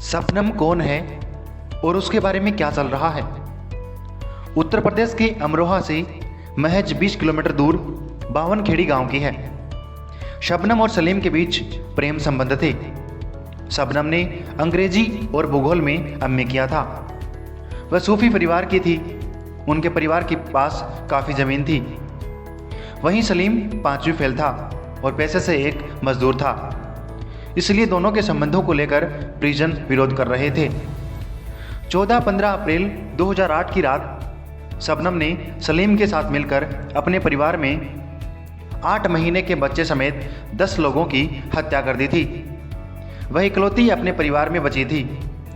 शबनम कौन है और उसके बारे में क्या चल रहा है? उत्तर प्रदेश के अमरोहा से महज 20 किलोमीटर दूर बावनखेड़ी गांव की है। शबनम और सलीम के बीच प्रेम संबंध थे। शबनम ने अंग्रेजी और भूगोल में एमए किया था। वह सूफी परिवार की थी। उनके परिवार के पास काफ़ी ज़मीन थी। वहीं सलीम 5वीं फेल था और पैसे से एक मजदूर था। इसलिए दोनों के संबंधों को लेकर परिजन विरोध कर रहे थे। 14-15 अप्रैल 2008 की रात शबनम ने सलीम के साथ मिलकर अपने परिवार में 8 महीने के बच्चे समेत 10 लोगों की हत्या कर दी थी। वह इकलौती अपने परिवार में बची थी।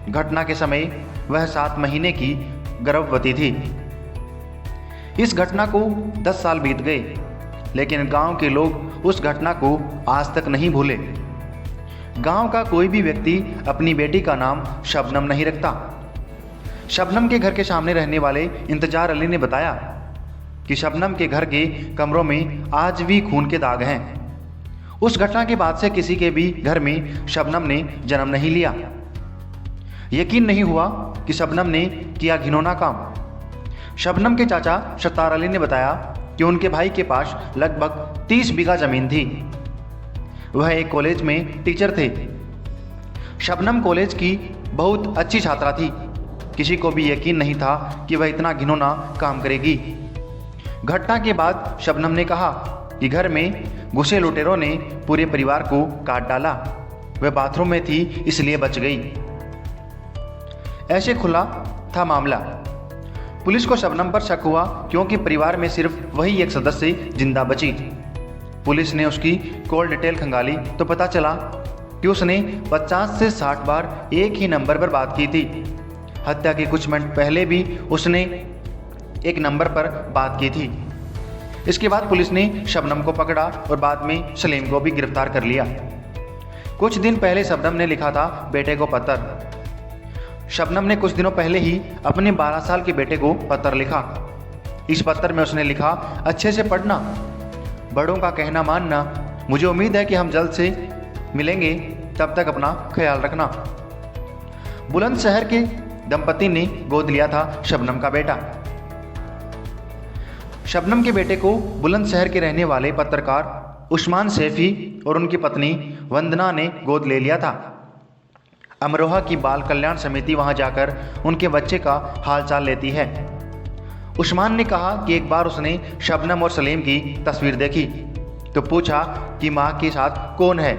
घटना के समय वह 7 महीने की गर्भवती थी। इस घटना को 10 साल बीत गए, लेकिन गांव के लोग उस घटना को आज तक नहीं भूले। गांव का कोई भी व्यक्ति अपनी बेटी का नाम शबनम नहीं रखता। शबनम के घर के सामने रहने वाले इंतजार अली ने बताया कि शबनम के घर के कमरों में आज भी खून के दाग हैं। उस घटना के बाद से किसी के भी घर में शबनम ने जन्म नहीं लिया। यकीन नहीं हुआ कि शबनम ने किया घिनौना काम। शबनम के चाचा सत्तार अली ने बताया कि उनके भाई के पास लगभग 30 बीघा जमीन थी। वह एक कॉलेज में टीचर थे। शबनम कॉलेज की बहुत अच्छी छात्रा थी। किसी को भी यकीन नहीं था कि वह इतना घिनौना काम करेगी। घटना के बाद शबनम ने कहा कि घर में घुसे लुटेरों ने पूरे परिवार को काट डाला। वह बाथरूम में थी इसलिए बच गई। ऐसे खुला था मामला। पुलिस को शबनम पर शक हुआ क्योंकि परिवार में सिर्फ वही एक सदस्य जिंदा बची। पुलिस ने उसकी कॉल डिटेल खंगाली तो पता चला कि उसने 50 से 60 बार एक ही नंबर पर बात की थी। हत्या के कुछ मिनट पहले भी उसने एक नंबर पर बात की थी। इसके बाद पुलिस ने शबनम को पकड़ा और बाद में सलीम को भी गिरफ्तार कर लिया। कुछ दिन पहले शबनम ने लिखा था बेटे को पत्र। शबनम ने कुछ दिनों पहले ही अपने 12 साल के बेटे को पत्र लिखा। इस पत्र में उसने लिखा, अच्छे से पढ़ना, बड़ों का कहना मानना। मुझे उम्मीद है कि हम जल्द से मिलेंगे, तब तक अपना ख्याल रखना। बुलंदशहर के दंपति ने गोद लिया था शबनम का बेटा। शबनम के बेटे को बुलंदशहर के रहने वाले पत्रकार उस्मान सैफी और उनकी पत्नी वंदना ने गोद ले लिया था। अमरोहा की बाल कल्याण समिति वहां जाकर उनके बच्चे का हालचाल लेती है। उस्मान ने कहा कि एक बार उसने शबनम और सलीम की तस्वीर देखी तो पूछा कि माँ के साथ कौन है।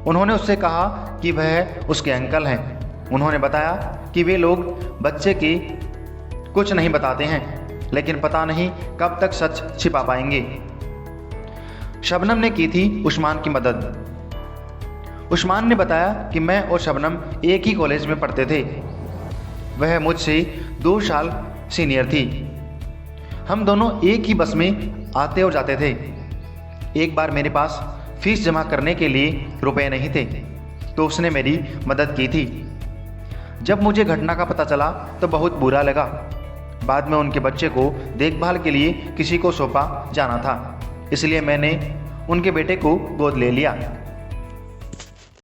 उन्होंने उससे कहा कि वह उसके अंकल हैं। उन्होंने बताया कि वे लोग बच्चे के कुछ नहीं बताते हैं, लेकिन पता नहीं कब तक सच छिपा पाएंगे। शबनम ने की थी उस्मान की मदद। उस्मान ने बताया कि मैं और शबनम एक ही कॉलेज में पढ़ते थे। वह मुझसे 2 साल सीनियर थी। हम दोनों एक ही बस में आते और जाते थे। एक बार मेरे पास फीस जमा करने के लिए रुपए नहीं थे तो उसने मेरी मदद की थी। जब मुझे घटना का पता चला तो बहुत बुरा लगा। बाद में उनके बच्चे को देखभाल के लिए किसी को सौंपा जाना था, इसलिए मैंने उनके बेटे को गोद ले लिया।